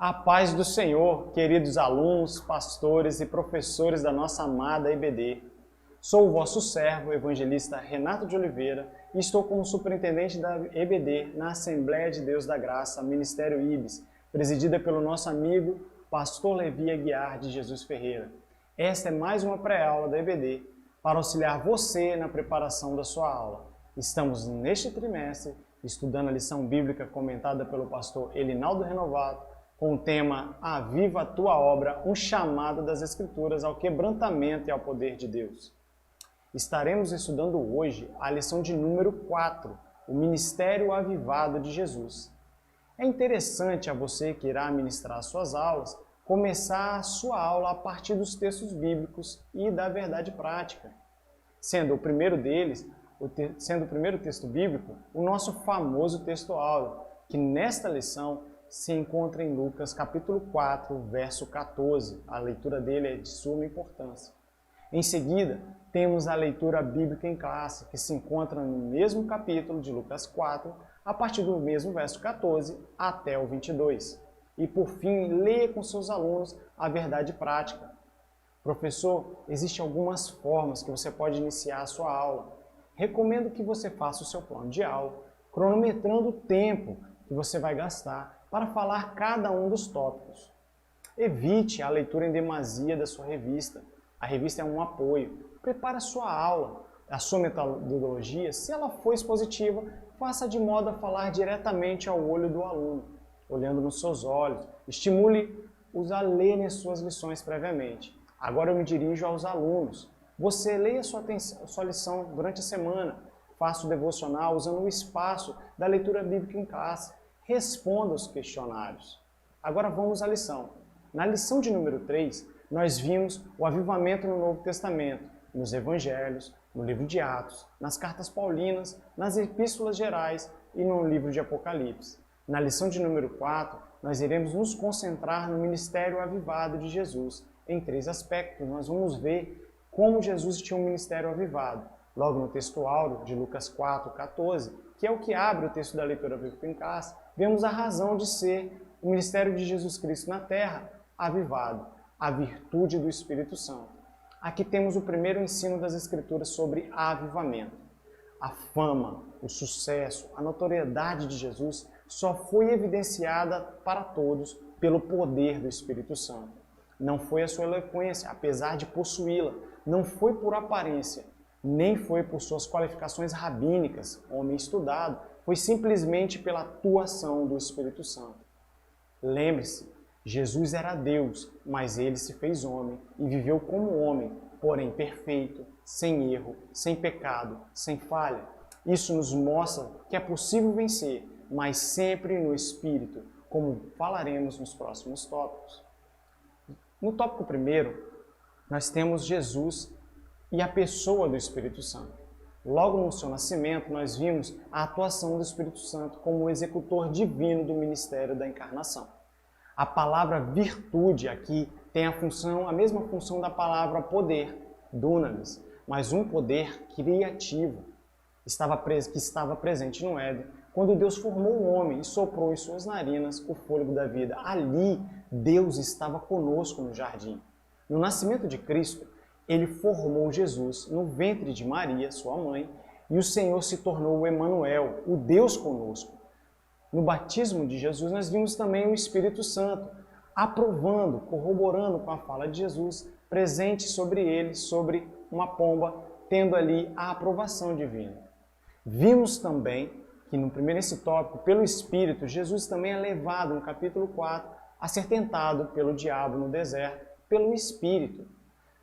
A paz do Senhor, queridos alunos, pastores e professores da nossa amada EBD. Sou o vosso servo, evangelista Renato de Oliveira, e estou como superintendente da EBD na Assembleia de Deus da Graça, Ministério IBES, presidida pelo nosso amigo Pastor Levi Aguiar de Jesus Ferreira. Esta é mais uma pré-aula da EBD para auxiliar você na preparação da sua aula. Estamos neste trimestre estudando a lição bíblica comentada pelo pastor Elinaldo Renovato, com o tema Aviva a Tua Obra, um chamado das Escrituras ao quebrantamento e ao poder de Deus. Estaremos estudando hoje a lição de número 4, o Ministério Avivado de Jesus. É interessante a você que irá ministrar suas aulas, começar a sua aula a partir dos textos bíblicos e da verdade prática. Sendo o primeiro texto bíblico, o nosso famoso texto áureo, que nesta lição se encontra em Lucas capítulo 4, verso 14. A leitura dele é de suma importância. Em seguida, temos a leitura bíblica em classe, que se encontra no mesmo capítulo de Lucas 4, a partir do mesmo verso 14 até o 22. E por fim, leia com seus alunos a verdade prática. Professor, existem algumas formas que você pode iniciar a sua aula. Recomendo que você faça o seu plano de aula, cronometrando o tempo que você vai gastar para falar cada um dos tópicos. Evite a leitura em demasia da sua revista. A revista é um apoio. Prepare a sua aula, a sua metodologia. Se ela for expositiva, faça de modo a falar diretamente ao olho do aluno, olhando nos seus olhos. Estimule-os a lerem as suas lições previamente. Agora eu me dirijo aos alunos. Você leia sua lição durante a semana. Faça o devocional usando o espaço da leitura bíblica em classe. Responda os questionários. Agora vamos à lição. Na lição de número 3, nós vimos o avivamento no Novo Testamento, nos Evangelhos, no livro de Atos, nas cartas paulinas, nas epístolas gerais e no livro de Apocalipse. Na lição de número 4, nós iremos nos concentrar no ministério avivado de Jesus. Em 3 aspectos, nós vamos ver como Jesus tinha um ministério avivado. Logo no texto áureo de Lucas 4, 14, que é o que abre o texto da leitura bíblica em classe, vemos a razão de ser o ministério de Jesus Cristo na terra avivado, a virtude do Espírito Santo. Aqui temos o primeiro ensino das Escrituras sobre avivamento. A fama, o sucesso, a notoriedade de Jesus só foi evidenciada para todos pelo poder do Espírito Santo. Não foi a sua eloquência, apesar de possuí-la, não foi por aparência, nem foi por suas qualificações rabínicas, homem estudado, foi simplesmente pela atuação do Espírito Santo. Lembre-se, Jesus era Deus, mas ele se fez homem e viveu como homem, porém perfeito, sem erro, sem pecado, sem falha. Isso nos mostra que é possível vencer, mas sempre no Espírito, como falaremos nos próximos tópicos. No tópico primeiro, nós temos Jesus e a pessoa do Espírito Santo. Logo no seu nascimento, nós vimos a atuação do Espírito Santo como o executor divino do ministério da encarnação. A palavra virtude aqui tem a mesma função da palavra poder, dunamis, mas um poder criativo que estava presente no Éden, quando Deus formou o homem e soprou em suas narinas o fôlego da vida. Ali, Deus estava conosco no jardim. No nascimento de Cristo, ele formou Jesus no ventre de Maria, sua mãe, e o Senhor se tornou o Emanuel, o Deus conosco. No batismo de Jesus, nós vimos também o Espírito Santo, aprovando, corroborando com a fala de Jesus, presente sobre ele, sobre uma pomba, tendo ali a aprovação divina. Vimos também que nesse tópico, pelo Espírito, Jesus também é levado, no capítulo 4, a ser tentado pelo diabo no deserto, pelo Espírito.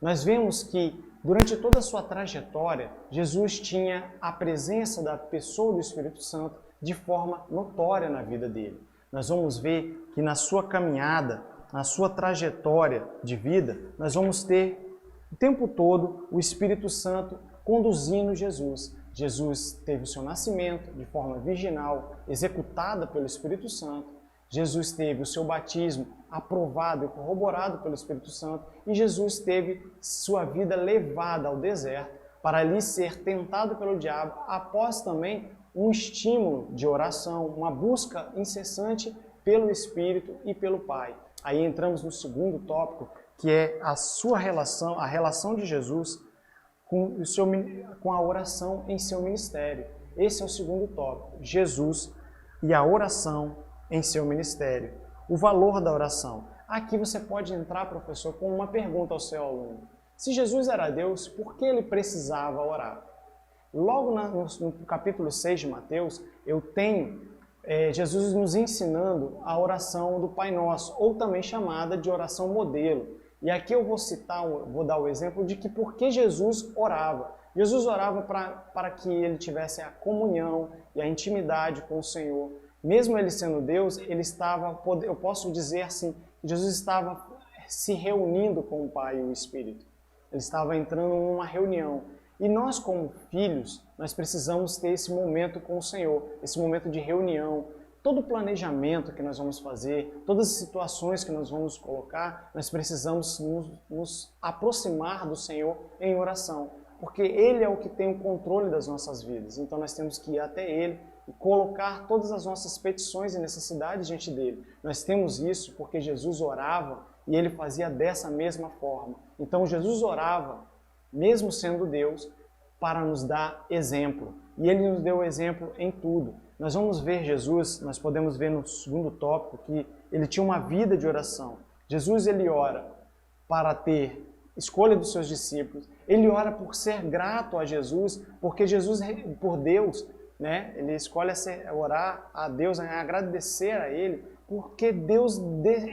Nós vemos que, durante toda a sua trajetória, Jesus tinha a presença da pessoa do Espírito Santo de forma notória na vida dele. Nós vamos ver que na sua caminhada, na sua trajetória de vida, nós vamos ter o tempo todo o Espírito Santo conduzindo Jesus. Jesus teve o seu nascimento de forma virginal, executada pelo Espírito Santo. Jesus teve o seu batismo aprovado e corroborado pelo Espírito Santo, e Jesus teve sua vida levada ao deserto para ali ser tentado pelo diabo, após também um estímulo de oração, uma busca incessante pelo Espírito e pelo Pai. Aí entramos no segundo tópico, que é a sua relação, a relação de Jesus com a oração em seu ministério. Esse é o segundo tópico, Jesus e a oração em seu ministério. O valor da oração. Aqui você pode entrar, professor, com uma pergunta ao seu aluno. Se Jesus era Deus, por que ele precisava orar? Logo no capítulo 6 de Mateus, eu tenho Jesus nos ensinando a oração do Pai Nosso, ou também chamada de oração modelo. E aqui eu vou dar o exemplo de que por que Jesus orava. Jesus orava para que ele tivesse a comunhão e a intimidade com o Senhor. Mesmo ele sendo Deus, eu posso dizer assim, Jesus estava se reunindo com o Pai e o Espírito. Ele estava entrando numa reunião. E nós, como filhos, nós precisamos ter esse momento com o Senhor, esse momento de reunião. Todo o planejamento que nós vamos fazer, todas as situações que nós vamos colocar, nós precisamos nos aproximar do Senhor em oração, porque Ele é o que tem o controle das nossas vidas. Então nós temos que ir até Ele e colocar todas as nossas petições e necessidades diante dele. Nós temos isso porque Jesus orava e Ele fazia dessa mesma forma. Então Jesus orava, mesmo sendo Deus, para nos dar exemplo. E Ele nos deu exemplo em tudo. Nós vamos ver Jesus, nós podemos ver no segundo tópico, que Ele tinha uma vida de oração. Jesus, Ele ora para ter escolha dos seus discípulos. Ele ora por ser grato a Jesus, porque Jesus, por Deus, né, Ele escolhe orar a Deus, agradecer a Ele, porque Deus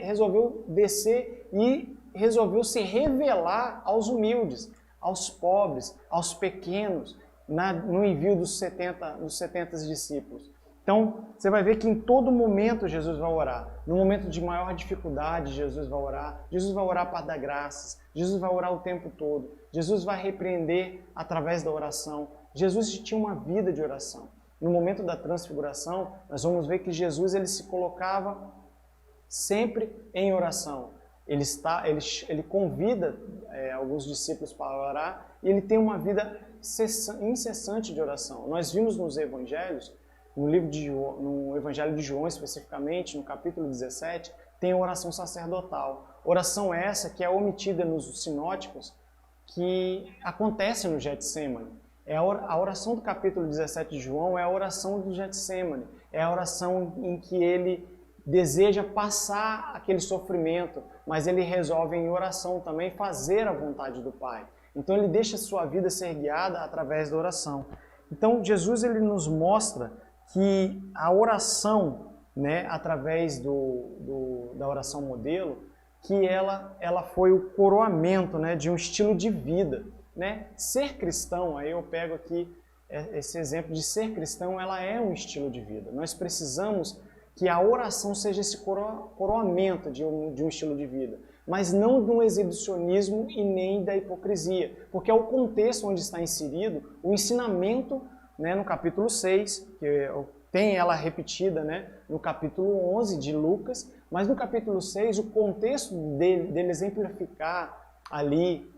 resolveu descer e resolveu se revelar aos humildes, aos pobres, aos pequenos, no envio dos 70 discípulos. Então, você vai ver que em todo momento Jesus vai orar. No momento de maior dificuldade, Jesus vai orar. Jesus vai orar para dar graças. Jesus vai orar o tempo todo. Jesus vai repreender através da oração. Jesus tinha uma vida de oração. No momento da transfiguração, nós vamos ver que Jesus ele se colocava sempre em oração. Ele convida alguns discípulos para orar e ele tem uma vida incessante de oração. Nós vimos nos evangelhos, no Evangelho de João especificamente, no capítulo 17, tem a oração sacerdotal. Oração essa que é omitida nos sinóticos, que acontece no Getsemane. A oração do capítulo 17 de João é a oração do Getsemane. É a oração em que ele deseja passar aquele sofrimento, mas ele resolve em oração também fazer a vontade do Pai. Então ele deixa a sua vida ser guiada através da oração. Então Jesus ele nos mostra que a oração, né, através da oração modelo, que ela foi o coroamento, né, de um estilo de vida. Né? Ser cristão, aí eu pego aqui esse exemplo de ser cristão, ela é um estilo de vida. Nós precisamos que a oração seja esse coroamento de um estilo de vida, mas não de um exibicionismo e nem da hipocrisia, porque é o contexto onde está inserido o ensinamento, né, no capítulo 6, que tem ela repetida, né, no capítulo 11 de Lucas, mas no capítulo 6 o contexto dele exemplificar ali,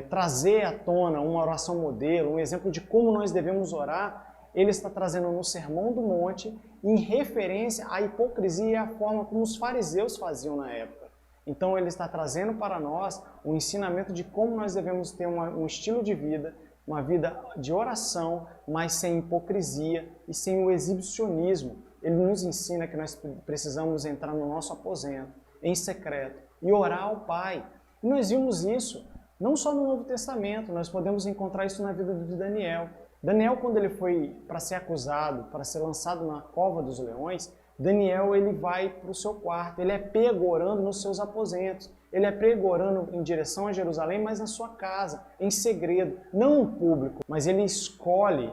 trazer à tona uma oração modelo, um exemplo de como nós devemos orar, ele está trazendo no Sermão do Monte em referência à hipocrisia e à forma como os fariseus faziam na época. Então ele está trazendo para nós o ensinamento de como nós devemos ter um estilo de vida, uma vida de oração, mas sem hipocrisia e sem o exibicionismo. Ele nos ensina que nós precisamos entrar no nosso aposento, em secreto, e orar ao Pai. E nós vimos isso não só no Novo Testamento, nós podemos encontrar isso na vida de Daniel. Daniel, quando ele foi para ser acusado, para ser lançado na cova dos leões, Daniel ele vai para o seu quarto, ele é pego orando nos seus aposentos, ele é pego orando em direção a Jerusalém, mas na sua casa, em segredo, não no público, mas ele escolhe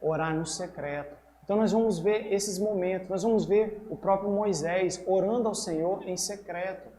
orar no secreto. Então nós vamos ver esses momentos, nós vamos ver o próprio Moisés orando ao Senhor em secreto,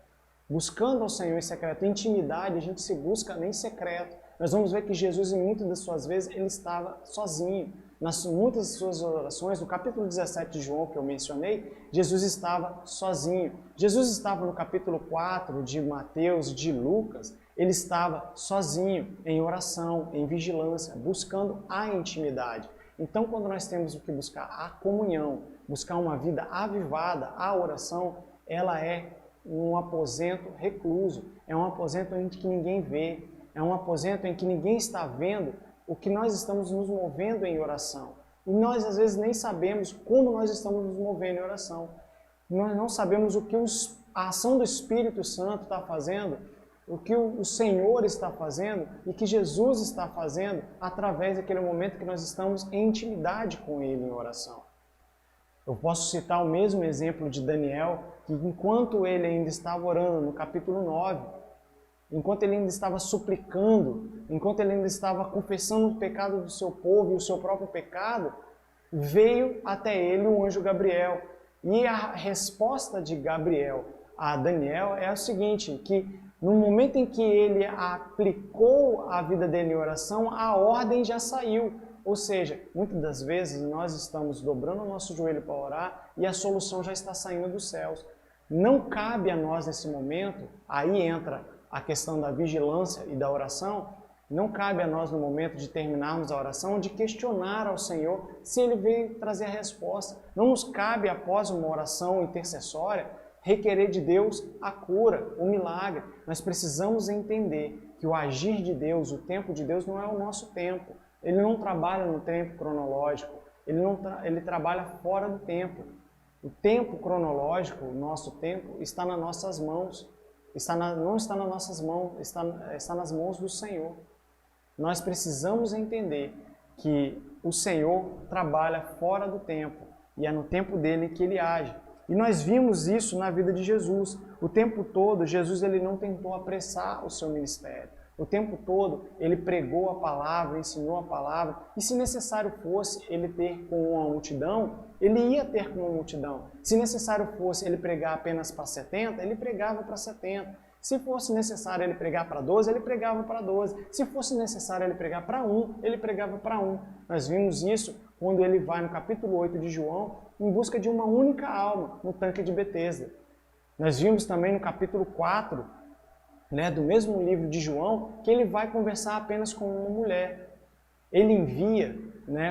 buscando ao Senhor em secreto. Intimidade a gente se busca em secreto. Nós vamos ver que Jesus, em muitas das suas vezes, ele estava sozinho. Nas muitas das suas orações, no capítulo 17 de João, que eu mencionei, Jesus estava sozinho. Jesus estava no capítulo 4 de Mateus, de Lucas, ele estava sozinho, em oração, em vigilância, buscando a intimidade. Então, quando nós temos que buscar a comunhão, buscar uma vida avivada, a oração, ela é um aposento recluso, é um aposento em que ninguém vê, é um aposento em que ninguém está vendo o que nós estamos nos movendo em oração. E nós, às vezes, nem sabemos como nós estamos nos movendo em oração. Nós não sabemos o que a ação do Espírito Santo está fazendo, o que o Senhor está fazendo e que Jesus está fazendo através daquele momento que nós estamos em intimidade com Ele em oração. Eu posso citar o mesmo exemplo de Daniel, que enquanto ele ainda estava orando, no capítulo 9, enquanto ele ainda estava suplicando, enquanto ele ainda estava confessando o pecado do seu povo e o seu próprio pecado, veio até ele o anjo Gabriel. E a resposta de Gabriel a Daniel é o seguinte, que no momento em que ele aplicou a vida dele em oração, a ordem já saiu. Ou seja, muitas das vezes nós estamos dobrando o nosso joelho para orar e a solução já está saindo dos céus. Não cabe a nós nesse momento, aí entra a questão da vigilância e da oração, não cabe a nós no momento de terminarmos a oração de questionar ao Senhor se Ele veio trazer a resposta. Não nos cabe, após uma oração intercessória, requerer de Deus a cura, o milagre. Nós precisamos entender que o agir de Deus, o tempo de Deus não é o nosso tempo. Ele não trabalha no tempo cronológico, ele trabalha fora do tempo. O tempo cronológico, o nosso tempo, está nas nossas mãos. Não está nas nossas mãos, está nas mãos do Senhor. Nós precisamos entender que o Senhor trabalha fora do tempo e é no tempo dele que ele age. E nós vimos isso na vida de Jesus. O tempo todo, Jesus ele não tentou apressar o seu ministério. O tempo todo, ele pregou a palavra, ensinou a palavra. E se necessário fosse ele ter com uma multidão, ele ia ter com uma multidão. Se necessário fosse ele pregar apenas para 70, ele pregava para 70. Se fosse necessário ele pregar para 12, ele pregava para 12. Se fosse necessário ele pregar para 1, ele pregava para 1. Nós vimos isso quando ele vai no capítulo 8 de João, em busca de uma única alma no tanque de Betesda. Nós vimos também no capítulo 4, do mesmo livro de João, que ele vai conversar apenas com uma mulher. Ele envia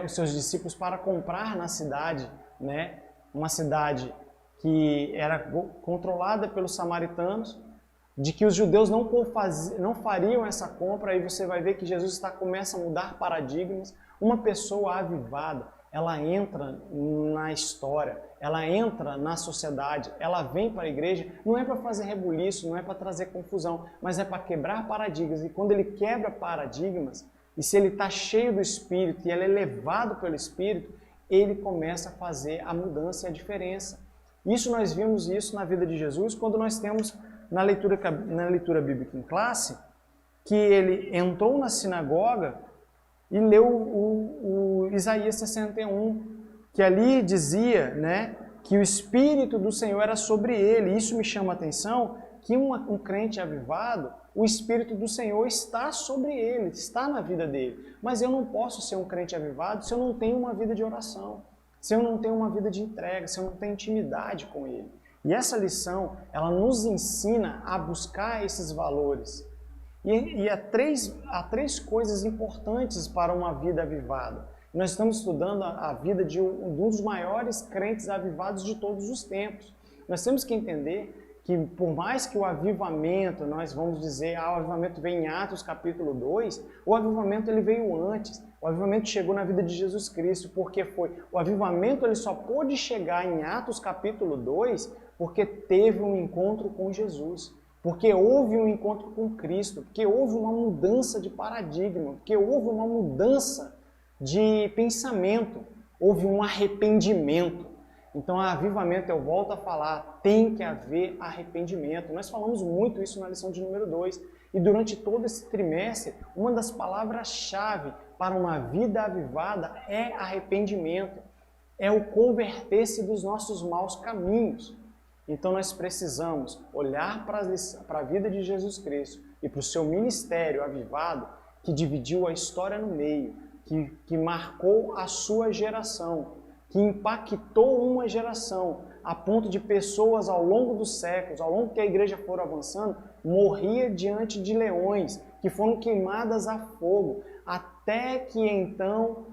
os seus discípulos para comprar na cidade, uma cidade que era controlada pelos samaritanos, de que os judeus não fariam essa compra. Aí você vai ver que Jesus começa a mudar paradigmas. Uma pessoa avivada, ela entra na história, ela entra na sociedade, ela vem para a igreja, não é para fazer rebuliço, não é para trazer confusão, mas é para quebrar paradigmas. E quando ele quebra paradigmas, e se ele está cheio do Espírito e ele é levado pelo Espírito, ele começa a fazer a mudança e a diferença. Nós vimos isso na vida de Jesus, quando nós temos na leitura bíblica em classe, que ele entrou na sinagoga e leu o Isaías 61, que ali dizia que o Espírito do Senhor era sobre ele. Isso me chama a atenção, que um crente avivado, o Espírito do Senhor está sobre ele, está na vida dele. Mas eu não posso ser um crente avivado se eu não tenho uma vida de oração, se eu não tenho uma vida de entrega, se eu não tenho intimidade com ele. E essa lição, ela nos ensina a buscar esses valores. E há três coisas importantes para uma vida avivada. Nós estamos estudando a vida de um dos maiores crentes avivados de todos os tempos. Nós temos que entender que por mais que o avivamento, nós vamos dizer, o avivamento veio em Atos capítulo 2, o avivamento ele veio antes. O avivamento chegou na vida de Jesus Cristo, porque o avivamento ele só pôde chegar em Atos capítulo 2 porque teve um encontro com Jesus, porque houve um encontro com Cristo, porque houve uma mudança de paradigma, porque houve uma mudança de pensamento, houve um arrependimento. Então, avivamento, eu volto a falar, tem que haver arrependimento. Nós falamos muito isso na lição de número 2. E durante todo esse trimestre, uma das palavras-chave para uma vida avivada é arrependimento. É o converter-se dos nossos maus caminhos. Então nós precisamos olhar para a vida de Jesus Cristo e para o seu ministério avivado, que dividiu a história no meio, que marcou a sua geração, que impactou uma geração, a ponto de pessoas ao longo dos séculos, ao longo que a igreja for avançando, morria diante de leões, que foram queimadas a fogo, até que então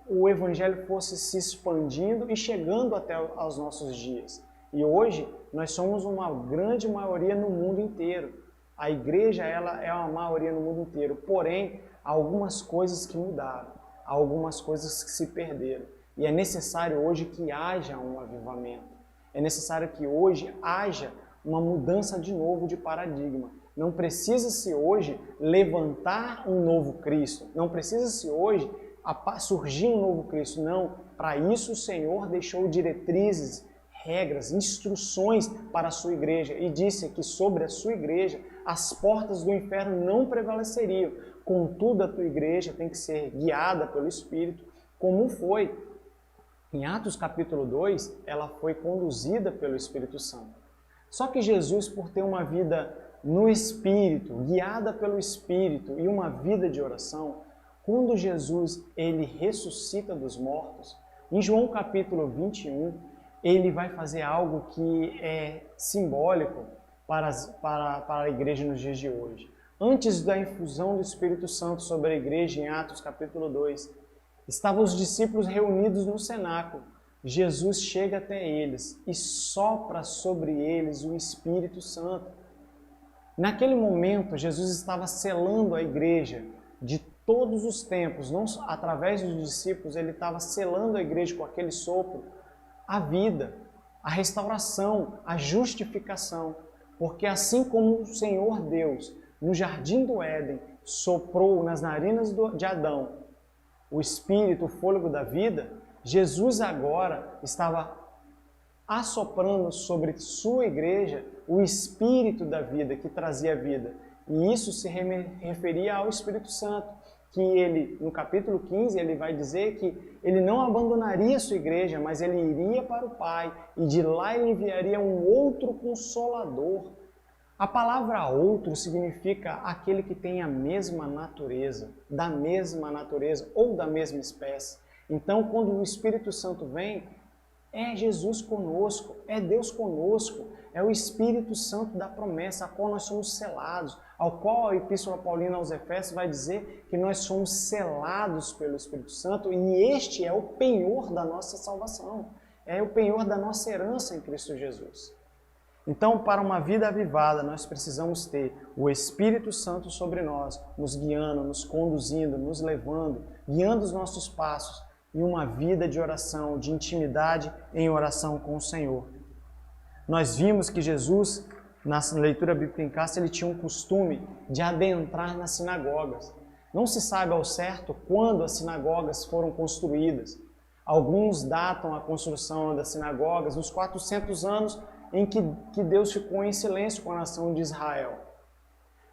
o evangelho fosse se expandindo e chegando até aos nossos dias. E hoje nós somos uma grande maioria no mundo inteiro. A igreja, ela é uma maioria no mundo inteiro. Porém, há algumas coisas que mudaram, há algumas coisas que se perderam. E é necessário hoje que haja um avivamento. É necessário que hoje haja uma mudança de novo de paradigma. Não precisa-se hoje levantar um novo Cristo. Não precisa-se hoje surgir um novo Cristo. Não. Para isso o Senhor deixou diretrizes, regras, instruções para a sua igreja. E disse que sobre a sua igreja as portas do inferno não prevaleceriam. Contudo, a tua igreja tem que ser guiada pelo Espírito, como foi. Em Atos capítulo 2, ela foi conduzida pelo Espírito Santo. Só que Jesus, por ter uma vida no Espírito, guiada pelo Espírito e uma vida de oração, quando Jesus ele ressuscita dos mortos, em João capítulo 21, ele vai fazer algo que é simbólico para a igreja nos dias de hoje. Antes da infusão do Espírito Santo sobre a igreja, em Atos capítulo 2, estavam os discípulos reunidos no cenáculo. Jesus chega até eles e sopra sobre eles o Espírito Santo. Naquele momento, Jesus estava selando a igreja de todos os tempos, não através dos discípulos, ele estava selando a igreja com aquele sopro, a vida, a restauração, a justificação. Porque assim como o Senhor Deus, no jardim do Éden, soprou nas narinas de Adão o Espírito, o fôlego da vida, Jesus agora estava assoprando sobre sua igreja o Espírito da vida, que trazia vida. E isso se referia ao Espírito Santo, que ele, no capítulo 15, ele vai dizer que ele não abandonaria a sua igreja, mas ele iria para o Pai, e de lá ele enviaria um outro Consolador. A palavra outro significa aquele que tem a mesma natureza, da mesma natureza ou da mesma espécie. Então, quando o Espírito Santo vem, é Jesus conosco, é Deus conosco, é o Espírito Santo da promessa, a qual nós somos selados, ao qual a Epístola Paulina aos Efésios vai dizer que nós somos selados pelo Espírito Santo e este é o penhor da nossa salvação, é o penhor da nossa herança em Cristo Jesus. Então, para uma vida avivada, nós precisamos ter o Espírito Santo sobre nós, nos guiando, nos conduzindo, nos levando, guiando os nossos passos e uma vida de oração, de intimidade em oração com o Senhor. Nós vimos que Jesus, na leitura bíblica em casa, ele tinha um costume de adentrar nas sinagogas. Não se sabe ao certo quando as sinagogas foram construídas. Alguns datam a construção das sinagogas nos 400 anos em que Deus ficou em silêncio com a nação de Israel.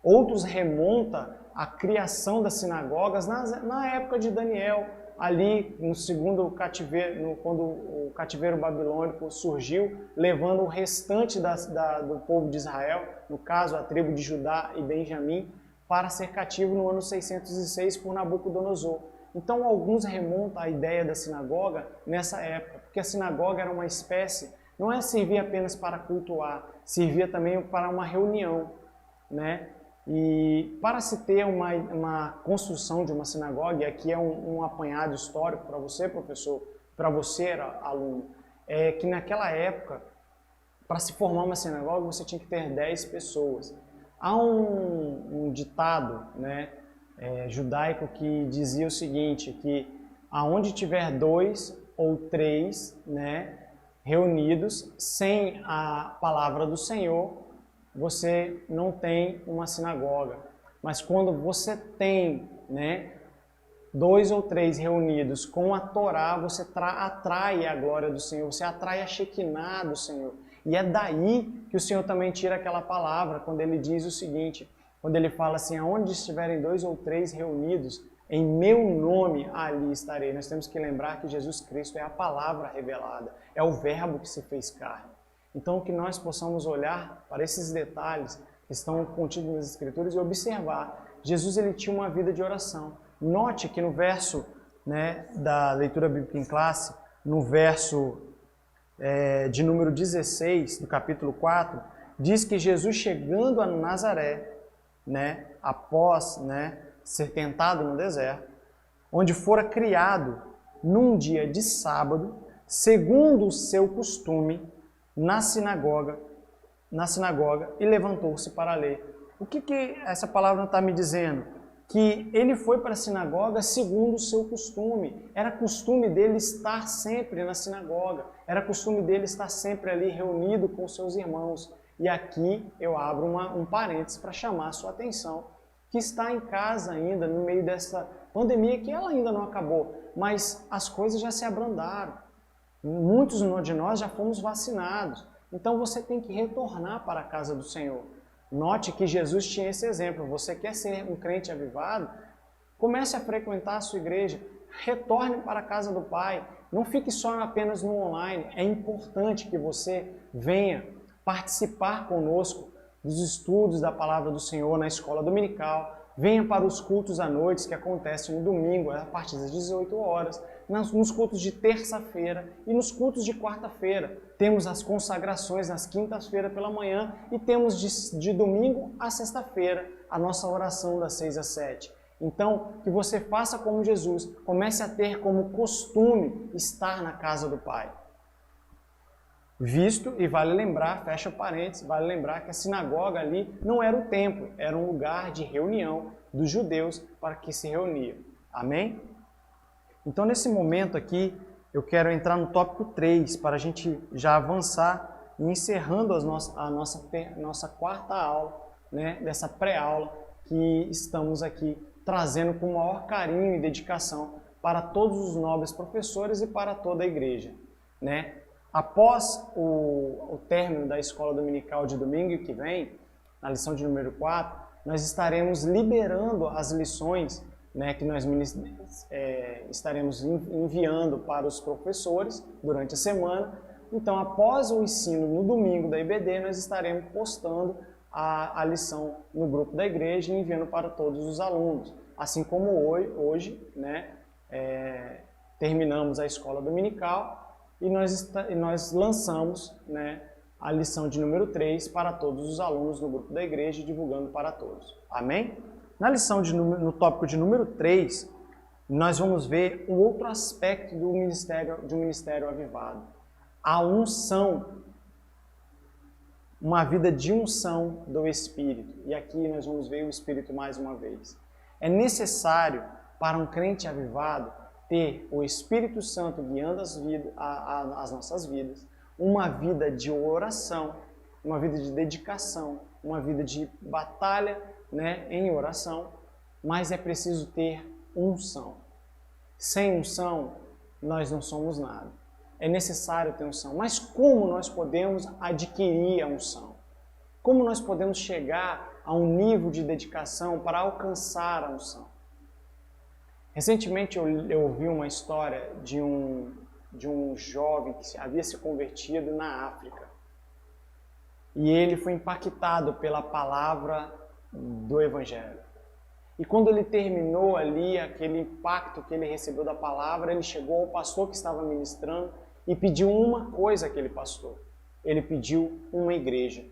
Outros remontam a criação das sinagogas na época de Daniel, ali no segundo cativeiro, quando o cativeiro babilônico surgiu, levando o restante do povo de Israel, no caso a tribo de Judá e Benjamim, para ser cativo no ano 606 por Nabucodonosor. Então alguns remontam a ideia da sinagoga nessa época, porque a sinagoga era uma espécie, não é servir apenas para cultuar, servia também para uma reunião, né? E para se ter uma construção de uma sinagoga, e aqui é um apanhado histórico para você, professor, para você, aluno, é que naquela época, para se formar uma sinagoga, você tinha que ter 10 pessoas. Há um ditado, né, judaico que dizia o seguinte, que aonde tiver 2 ou 3, né, reunidos, sem a palavra do Senhor, você não tem uma sinagoga. Mas quando você tem, né, 2 ou 3 reunidos com a Torá, você atrai a glória do Senhor, você atrai a Shekinah do Senhor. E é daí que o Senhor também tira aquela palavra, quando ele diz o seguinte, quando ele fala assim, aonde estiverem 2 ou 3 reunidos, em meu nome ali estarei. Nós temos que lembrar que Jesus Cristo é a palavra revelada, é o verbo que se fez carne. Então, que nós possamos olhar para esses detalhes que estão contidos nas Escrituras e observar. Jesus ele tinha uma vida de oração. Note que no verso, né, da leitura bíblica em classe, no verso de número 16 do capítulo 4, diz que Jesus chegando a Nazaré, né, após, né, ser tentado no deserto, onde fora criado, num dia de sábado, segundo o seu costume, na sinagoga e levantou-se para ler. O que essa palavra está me dizendo? Que ele foi para a sinagoga segundo o seu costume. Era costume dele estar sempre na sinagoga. Era costume dele estar sempre ali reunido com seus irmãos. E aqui eu abro um parênteses para chamar a sua atenção, que está em casa ainda, no meio dessa pandemia, que ela ainda não acabou, mas as coisas já se abrandaram. Muitos de nós já fomos vacinados. Então você tem que retornar para a casa do Senhor. Note que Jesus tinha esse exemplo. Você quer ser um crente avivado? Comece a frequentar a sua igreja. Retorne para a casa do Pai. Não fique só apenas no online. É importante que você venha participar conosco dos estudos da Palavra do Senhor na escola dominical. Venha para os cultos à noite que acontecem no domingo, a partir das 18 horas, nos cultos de terça-feira e nos cultos de quarta-feira. Temos as consagrações nas quintas-feiras pela manhã e temos de domingo a sexta-feira a nossa oração das 6 às 7. Então, que você faça como Jesus, comece a ter como costume estar na casa do Pai. Visto, e vale lembrar, fecha parênteses, vale lembrar que a sinagoga ali não era o templo, era um lugar de reunião dos judeus para que se reuniam. Amém? Então, nesse momento aqui, eu quero entrar no tópico 3, para a gente já avançar e encerrando a nossa quarta aula, né, dessa pré-aula que estamos aqui trazendo com o maior carinho e dedicação para todos os nobres professores e para toda a igreja, né? Após o término da escola dominical de domingo que vem, na lição de número 4, nós estaremos liberando as lições, né, que nós estaremos enviando para os professores durante a semana. Então, após o ensino no domingo da IBD, nós estaremos postando a lição no grupo da igreja e enviando para todos os alunos. Assim como hoje, né, terminamos a escola dominical, e nós lançamos, né, a lição de número 3 para todos os alunos no grupo da igreja, divulgando para todos. Amém? Na lição no tópico de número 3, nós vamos ver um outro aspecto de um ministério avivado. A unção, uma vida de unção do Espírito. E aqui nós vamos ver o Espírito mais uma vez. É necessário para um crente avivado ter o Espírito Santo guiando as nossas vidas, uma vida de oração, uma vida de dedicação, uma vida de batalha, né, em oração, mas é preciso ter unção. Sem unção, nós não somos nada. É necessário ter unção. Mas como nós podemos adquirir a unção? Como nós podemos chegar a um nível de dedicação para alcançar a unção? Recentemente eu ouvi uma história de um jovem que havia se convertido na África. E ele foi impactado pela palavra do Evangelho. E quando ele terminou ali aquele impacto que ele recebeu da palavra, ele chegou ao pastor que estava ministrando e pediu uma coisa àquele pastor. Ele pediu uma igreja.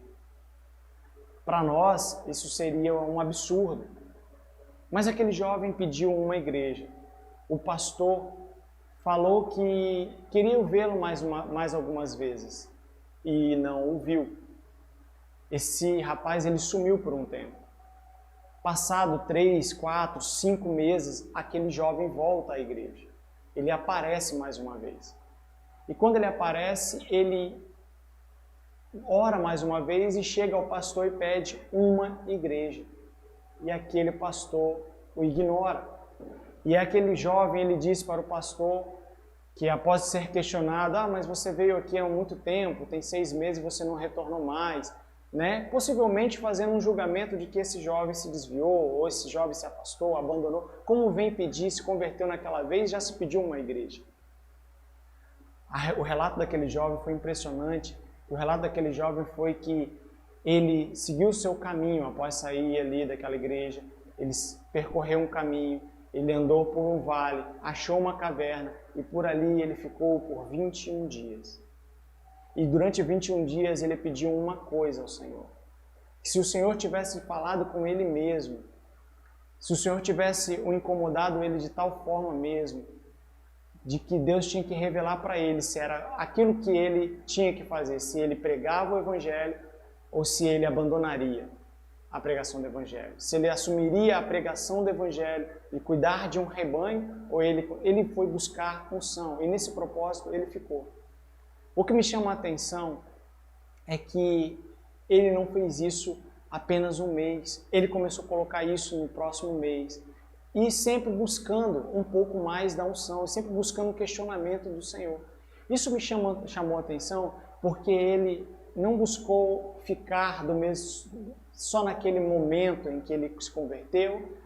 Para nós, isso seria um absurdo. Mas aquele jovem pediu uma igreja. O pastor falou que queria vê-lo mais algumas vezes e não o viu. Esse rapaz, ele sumiu por um tempo. Passado 3, 4, 5 meses, aquele jovem volta à igreja. Ele aparece mais uma vez. E quando ele aparece, ele ora mais uma vez e chega ao pastor e pede uma igreja. E aquele pastor o ignora. E aquele jovem, ele diz para o pastor que após ser questionado, mas você veio aqui há muito tempo, tem 6 meses e você não retornou mais, né? Possivelmente fazendo um julgamento de que esse jovem se desviou, ou esse jovem se afastou, abandonou. Como vem pedir, se converteu naquela vez, já se pediu uma igreja. O relato daquele jovem foi impressionante. O relato daquele jovem foi que ele seguiu o seu caminho após sair ali daquela igreja. Ele percorreu um caminho, ele andou por um vale, achou uma caverna e por ali ele ficou por 21 dias. E durante 21 dias ele pediu uma coisa ao Senhor. Se o Senhor tivesse falado com ele mesmo, se o Senhor tivesse o incomodado ele de tal forma mesmo, de que Deus tinha que revelar para ele se era aquilo que ele tinha que fazer, se ele pregava o Evangelho ou se ele abandonaria a pregação do Evangelho. Se ele assumiria a pregação do Evangelho e cuidar de um rebanho, ou ele foi buscar unção. E nesse propósito ele ficou. O que me chama a atenção é que ele não fez isso apenas um mês. Ele começou a colocar isso no próximo mês. E sempre buscando um pouco mais da unção, sempre buscando um questionamento do Senhor. Isso me chamou a atenção porque ele não buscou ficar só naquele momento em que ele se converteu.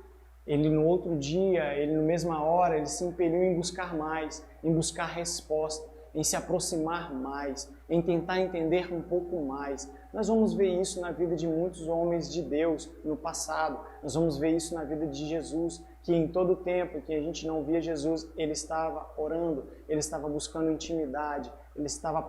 Ele no outro dia, ele na mesma hora, ele se impeliu em buscar mais, em buscar resposta, em se aproximar mais, em tentar entender um pouco mais. Nós vamos ver isso na vida de muitos homens de Deus no passado. Nós vamos ver isso na vida de Jesus, que em todo o tempo que a gente não via Jesus, ele estava orando, ele estava buscando intimidade, ele estava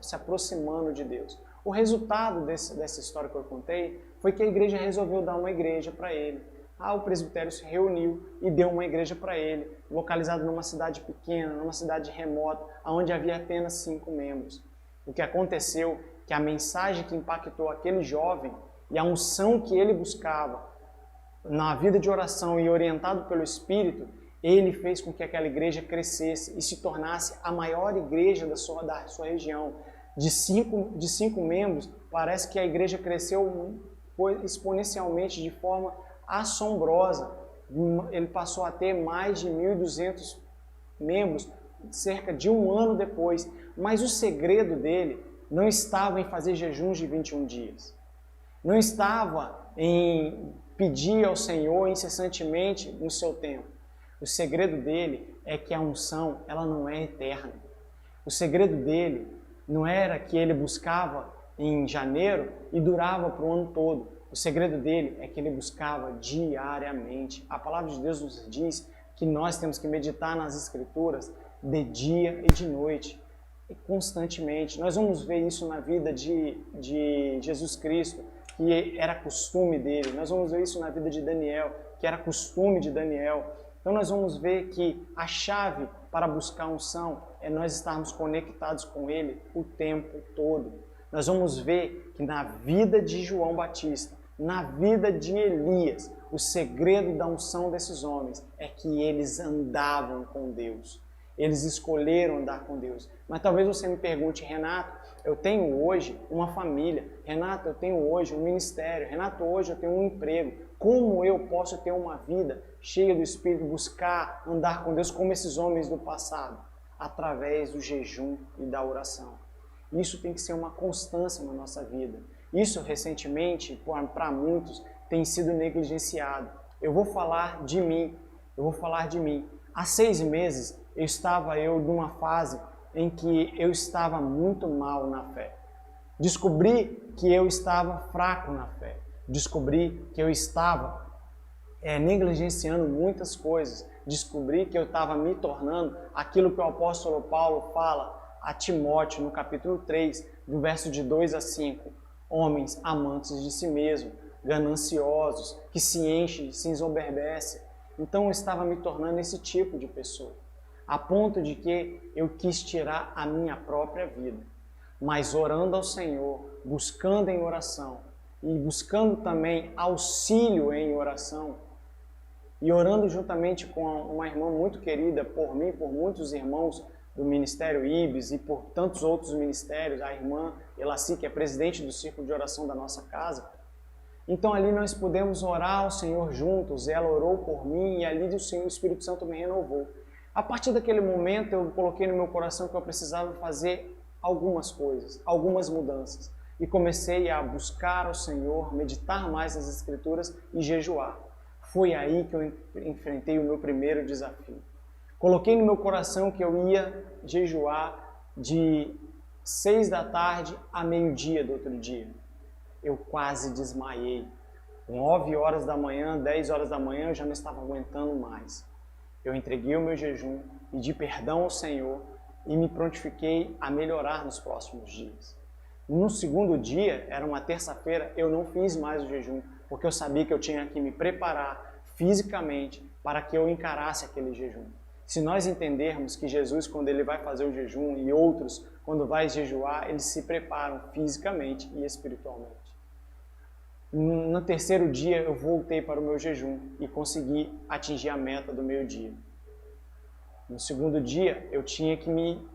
se aproximando de Deus. O resultado dessa história que eu contei foi que a igreja resolveu dar uma igreja para ele. O presbitério se reuniu e deu uma igreja para ele, localizada numa cidade pequena, numa cidade remota, onde havia apenas 5 membros. O que aconteceu é que a mensagem que impactou aquele jovem e a unção que ele buscava na vida de oração e orientado pelo Espírito, ele fez com que aquela igreja crescesse e se tornasse a maior igreja da sua região. De cinco membros, parece que a igreja cresceu exponencialmente de forma assombrosa. Ele passou a ter mais de 1.200 membros cerca de um ano depois. Mas o segredo dele não estava em fazer jejuns de 21 dias. Não estava em pedir ao Senhor incessantemente no seu tempo. O segredo dele é que a unção, ela não é eterna. O segredo dele não era que ele buscava em janeiro e durava para o ano todo. O segredo dele é que ele buscava diariamente. A palavra de Deus nos diz que nós temos que meditar nas Escrituras de dia e de noite, e constantemente. Nós vamos ver isso na vida de Jesus Cristo, que era costume dele. Nós vamos ver isso na vida de Daniel, que era costume de Daniel. Então nós vamos ver que a chave para buscar unção é nós estarmos conectados com ele o tempo todo. Nós vamos ver que na vida de João Batista, na vida de Elias, o segredo da unção desses homens é que eles andavam com Deus. Eles escolheram andar com Deus. Mas talvez você me pergunte, Renato, eu tenho hoje uma família. Renato, eu tenho hoje um ministério. Renato, hoje eu tenho um emprego. Como eu posso ter uma vida cheia do Espírito, buscar andar com Deus como esses homens do passado? Através do jejum e da oração. Isso tem que ser uma constância na nossa vida. Isso, recentemente, para muitos, tem sido negligenciado. Eu vou falar de mim. Há 6 meses, eu estava numa fase em que eu estava muito mal na fé. Descobri que eu estava fraco na fé. Descobri que eu estava negligenciando muitas coisas. Descobri que eu estava me tornando aquilo que o apóstolo Paulo fala a Timóteo no capítulo 3, do verso de 2 a 5. Homens amantes de si mesmo, gananciosos, que se enchem, se ensoberbecem. Então eu estava me tornando esse tipo de pessoa, a ponto de que eu quis tirar a minha própria vida. Mas orando ao Senhor, buscando em oração e buscando também auxílio em oração e orando juntamente com uma irmã muito querida por mim, por muitos irmãos do Ministério IBES e por tantos outros ministérios, a irmã Elaci, que é presidente do círculo de oração da nossa casa. Então ali nós pudemos orar ao Senhor juntos, ela orou por mim e ali o Espírito Santo me renovou. A partir daquele momento eu coloquei no meu coração que eu precisava fazer algumas coisas, algumas mudanças. E comecei a buscar ao Senhor, meditar mais nas Escrituras e jejuar. Foi aí que eu enfrentei o meu primeiro desafio. Coloquei no meu coração que eu ia jejuar de 6 da tarde a meio-dia do outro dia. Eu quase desmaiei. 9 horas da manhã, 10 horas da manhã, eu já não estava aguentando mais. Eu entreguei o meu jejum, pedi perdão ao Senhor e me prontifiquei a melhorar nos próximos dias. No segundo dia, era uma terça-feira, eu não fiz mais o jejum, porque eu sabia que eu tinha que me preparar fisicamente para que eu encarasse aquele jejum. Se nós entendermos que Jesus, quando ele vai fazer o jejum, e outros, quando vai jejuar, eles se preparam fisicamente e espiritualmente. No terceiro dia, eu voltei para o meu jejum e consegui atingir a meta do meio-dia. No segundo dia, eu tinha que me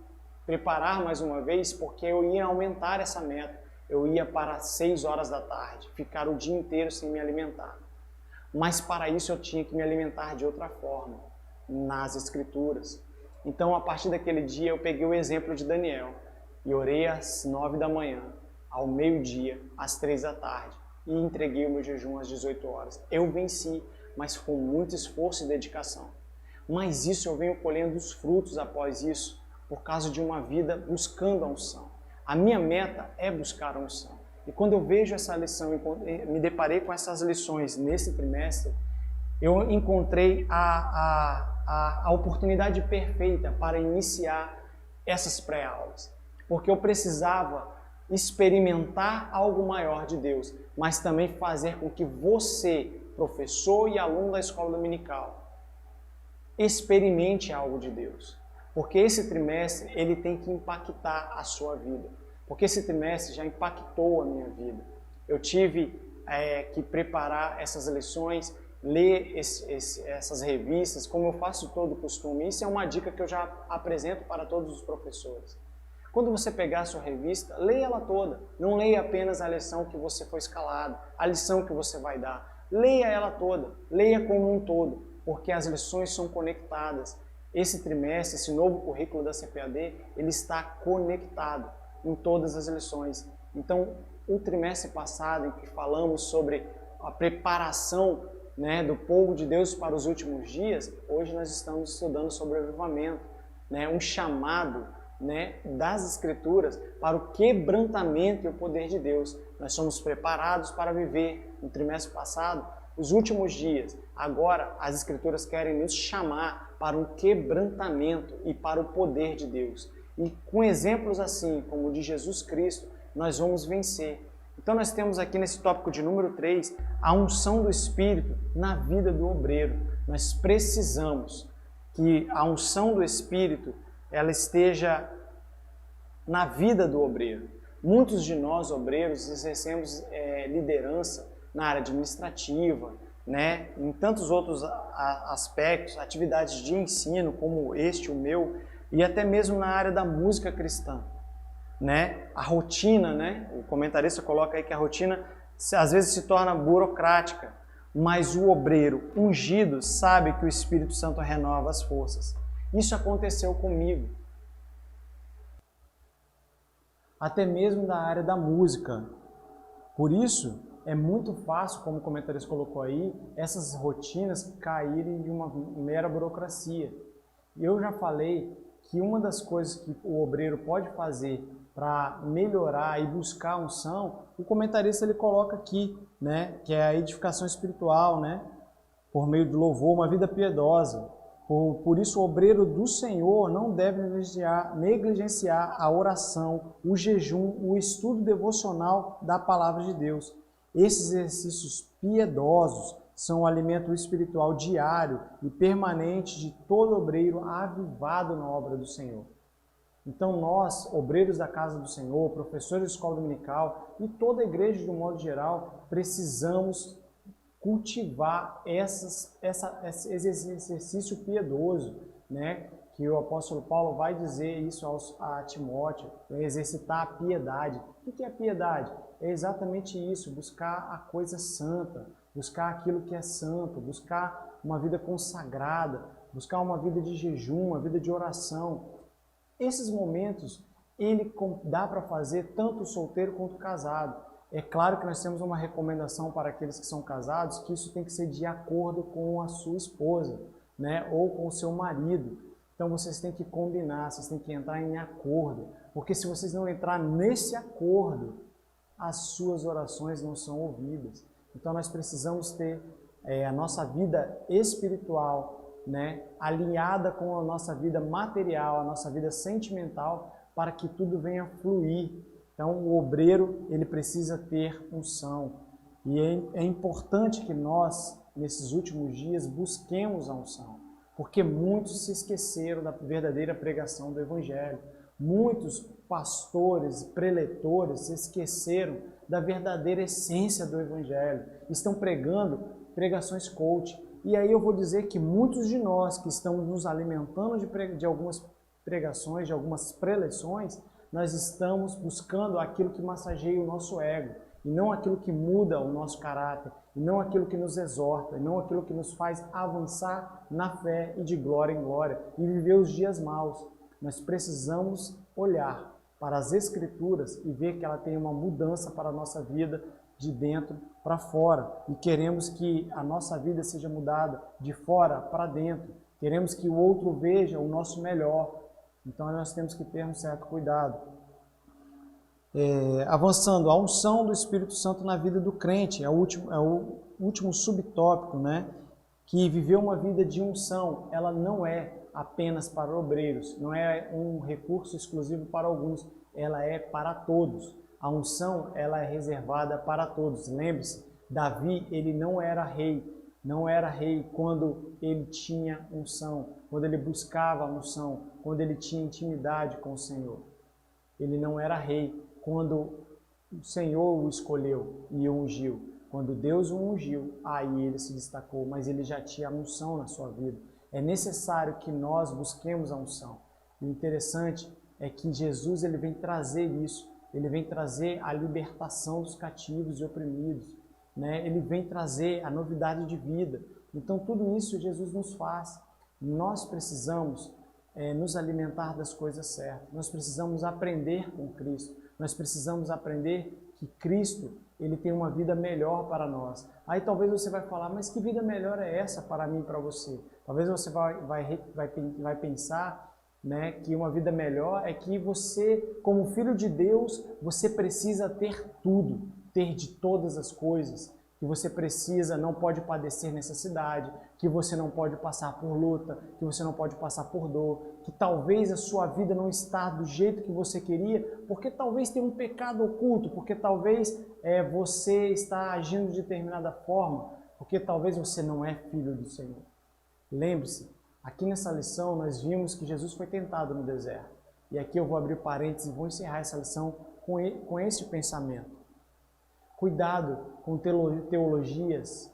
preparar mais uma vez, porque eu ia aumentar essa meta. Eu ia para 6 horas da tarde, ficar o dia inteiro sem me alimentar. Mas para isso eu tinha que me alimentar de outra forma, nas Escrituras. Então, a partir daquele dia, eu peguei o exemplo de Daniel e orei às 9 da manhã, ao meio-dia, às 3 da tarde e entreguei o meu jejum às 18 horas. Eu venci, mas com muito esforço e dedicação. Mas isso eu venho colhendo os frutos após isso, por causa de uma vida buscando a unção. A minha meta é buscar a unção. E quando eu vejo essa lição e me deparei com essas lições nesse trimestre, eu encontrei a oportunidade perfeita para iniciar essas pré-aulas. Porque eu precisava experimentar algo maior de Deus, mas também fazer com que você, professor e aluno da escola dominical, experimente algo de Deus. Porque esse trimestre, ele tem que impactar a sua vida. Porque esse trimestre já impactou a minha vida. Eu tive que preparar essas lições, ler essas revistas, como eu faço todo costume. Isso é uma dica que eu já apresento para todos os professores. Quando você pegar a sua revista, leia ela toda. Não leia apenas a lição que você foi escalado, a lição que você vai dar. Leia ela toda, leia como um todo, porque as lições são conectadas. Esse trimestre, esse novo currículo da CPAD, ele está conectado em todas as lições. Então, o trimestre passado, em que falamos sobre a preparação, do povo de Deus para os últimos dias, hoje nós estamos estudando sobre o avivamento, um chamado das Escrituras para o quebrantamento e o poder de Deus. Nós somos preparados para viver, no trimestre passado, os últimos dias. Agora, as Escrituras querem nos chamar para um quebrantamento e para o poder de Deus. E com exemplos assim, como o de Jesus Cristo, nós vamos vencer. Então nós temos aqui nesse tópico de número 3, a unção do Espírito na vida do obreiro. Nós precisamos que a unção do Espírito ela esteja na vida do obreiro. Muitos de nós, obreiros, exercemos liderança na área administrativa, em tantos outros aspectos, atividades de ensino, como este, o meu, e até mesmo na área da música cristã. A rotina, o comentarista coloca aí que a rotina às vezes se torna burocrática, mas o obreiro ungido sabe que o Espírito Santo renova as forças. Isso aconteceu comigo. Até mesmo da área da música. Por isso, é muito fácil, como o comentarista colocou aí, essas rotinas caírem de uma mera burocracia. E eu já falei que uma das coisas que o obreiro pode fazer para melhorar e buscar a unção, o comentarista ele coloca aqui, que é a edificação espiritual, por meio do louvor, uma vida piedosa. Por isso, o obreiro do Senhor não deve negligenciar a oração, o jejum, o estudo devocional da Palavra de Deus. Esses exercícios piedosos são o alimento espiritual diário e permanente de todo obreiro avivado na obra do Senhor. Então nós, obreiros da casa do Senhor, professores de escola dominical e toda a igreja de um modo geral, precisamos cultivar esse exercício piedoso, que o apóstolo Paulo vai dizer isso a Timóteo, exercitar a piedade. O que é piedade? É exatamente isso, buscar a coisa santa, buscar aquilo que é santo, buscar uma vida consagrada, buscar uma vida de jejum, uma vida de oração. Esses momentos, ele dá para fazer tanto o solteiro quanto o casado. É claro que nós temos uma recomendação para aqueles que são casados, que isso tem que ser de acordo com a sua esposa, ou com o seu marido. Então vocês têm que combinar, vocês têm que entrar em acordo, porque se vocês não entrar nesse acordo, as suas orações não são ouvidas. Então nós precisamos ter a nossa vida espiritual, alinhada com a nossa vida material, a nossa vida sentimental, para que tudo venha fluir. Então o obreiro ele precisa ter unção. E é importante que nós, nesses últimos dias, busquemos a unção. porque muitos se esqueceram da verdadeira pregação do Evangelho. Muitos pastores, preletores se esqueceram da verdadeira essência do Evangelho. Estão pregando pregações coach. E aí eu vou dizer que muitos de nós que estamos nos alimentando de algumas pregações, de algumas preleções, nós estamos buscando aquilo que massageia o nosso ego, e não aquilo que muda o nosso caráter, e não aquilo que nos exorta, e não aquilo que nos faz avançar na fé e de glória em glória, e viver os dias maus. Nós precisamos olhar para as Escrituras e ver que ela tem uma mudança para a nossa vida de dentro para fora. E queremos que a nossa vida seja mudada de fora para dentro. Queremos que o outro veja o nosso melhor. Então nós temos que ter um certo cuidado. Avançando, a unção do Espírito Santo na vida do crente, é o último subtópico, né? Que viver uma vida de unção, ela não é apenas para obreiros, não é um recurso exclusivo para alguns, ela é para todos. A unção, ela é reservada para todos. Lembre-se, Davi, ele não era rei quando ele tinha unção, quando ele buscava a unção, quando ele tinha intimidade com o Senhor. Ele não era rei quando o Senhor o escolheu e o ungiu. Quando Deus o ungiu, aí ele se destacou, mas ele já tinha a unção na sua vida. É necessário que nós busquemos a unção. E o interessante é que Jesus ele vem trazer isso, ele vem trazer a libertação dos cativos e oprimidos, né? Ele vem trazer a novidade de vida. Então tudo isso Jesus nos faz. Nós precisamos nos alimentar das coisas certas, nós precisamos aprender com Cristo, nós precisamos aprender que Cristo ele tem uma vida melhor para nós. Aí talvez você vai falar, mas que vida melhor é essa para mim e para você? Talvez você vai pensar, né, que uma vida melhor é que você, como filho de Deus, você precisa ter tudo, ter de todas as coisas, que você não pode padecer necessidade, que você não pode passar por luta, que você não pode passar por dor, que talvez a sua vida não está do jeito que você queria, porque talvez tenha um pecado oculto, porque talvez você está agindo de determinada forma, porque talvez você não é filho do Senhor. Lembre-se, aqui nessa lição nós vimos que Jesus foi tentado no deserto. E aqui eu vou abrir parênteses e vou encerrar essa lição com esse pensamento. Cuidado com teologias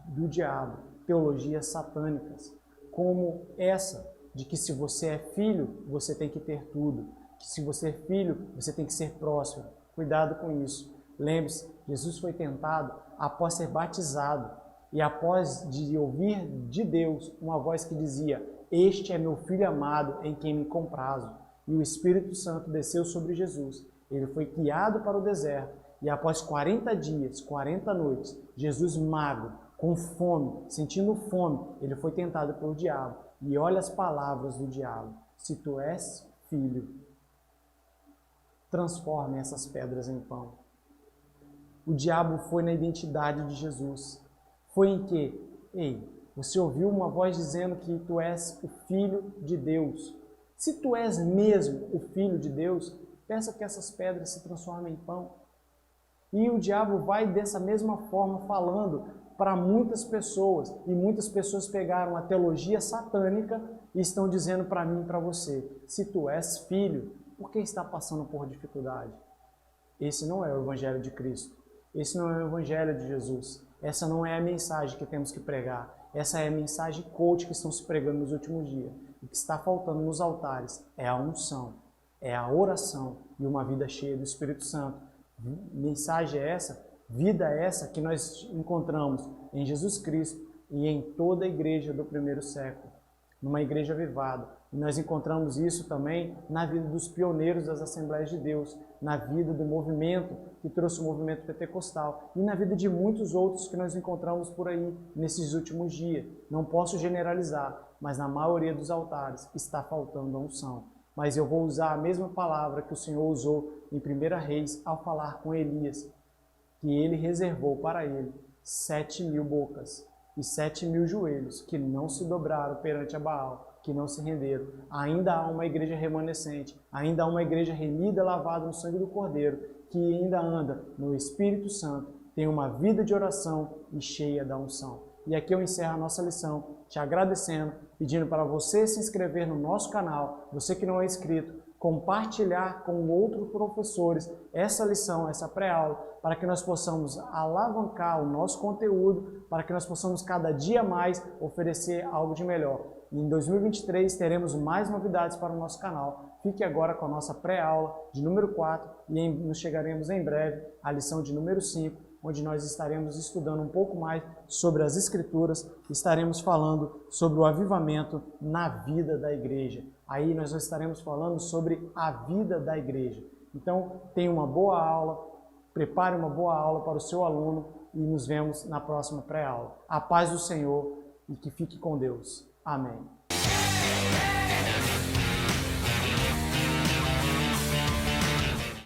do diabo, teologias satânicas, como essa de que se você é filho, você tem que ter tudo, que se você é filho, você tem que ser próspero. Cuidado com isso. Lembre-se, Jesus foi tentado após ser batizado e após de ouvir de Deus uma voz que dizia: "Este é meu filho amado em quem me comprazo." E o Espírito Santo desceu sobre Jesus. Ele foi guiado para o deserto. E após 40 dias, 40 noites, Jesus magro, com fome, sentindo fome, ele foi tentado pelo diabo. E olha as palavras do diabo: "Se tu és filho, transforme essas pedras em pão." O diabo foi na identidade de Jesus. Foi em que? Ei, você ouviu uma voz dizendo que tu és o Filho de Deus. Se tu és mesmo o Filho de Deus, peça que essas pedras se transformem em pão. E o diabo vai dessa mesma forma falando para muitas pessoas. E muitas pessoas pegaram a teologia satânica e estão dizendo para mim e para você: se tu és filho, por que está passando por dificuldade? Esse não é o Evangelho de Cristo. Esse não é o Evangelho de Jesus. Essa não é a mensagem que temos que pregar. Essa é a mensagem coach que estão se pregando nos últimos dias. O que está faltando nos altares é a unção, é a oração e uma vida cheia do Espírito Santo. Mensagem é essa, vida é essa que nós encontramos em Jesus Cristo e em toda a igreja do primeiro século, numa igreja avivada. E nós encontramos isso também na vida dos pioneiros das Assembleias de Deus, na vida do movimento que trouxe o movimento pentecostal e na vida de muitos outros que nós encontramos por aí nesses últimos dias. Não posso generalizar, mas na maioria dos altares está faltando a unção. Mas eu vou usar a mesma palavra que o Senhor usou em 1 Reis ao falar com Elias, que ele reservou para ele 7.000 bocas e 7.000 joelhos que não se dobraram perante a Baal, que não se renderam. Ainda há uma igreja remanescente, ainda há uma igreja remida, lavada no sangue do Cordeiro, que ainda anda no Espírito Santo, tem uma vida de oração e cheia da unção. E aqui eu encerro a nossa lição, te agradecendo, pedindo para você se inscrever no nosso canal, você que não é inscrito, compartilhar com outros professores essa lição, essa pré-aula, para que nós possamos alavancar o nosso conteúdo, para que nós possamos cada dia mais oferecer algo de melhor. E em 2023 teremos mais novidades para o nosso canal. Fique agora com a nossa pré-aula de número 4 e nos chegaremos em breve à lição de número 5, onde nós estaremos estudando um pouco mais sobre as Escrituras, estaremos falando sobre o avivamento na vida da igreja. Aí nós estaremos falando sobre a vida da igreja. Então, tenha uma boa aula, prepare uma boa aula para o seu aluno e nos vemos na próxima pré-aula. A paz do Senhor e que fique com Deus. Amém.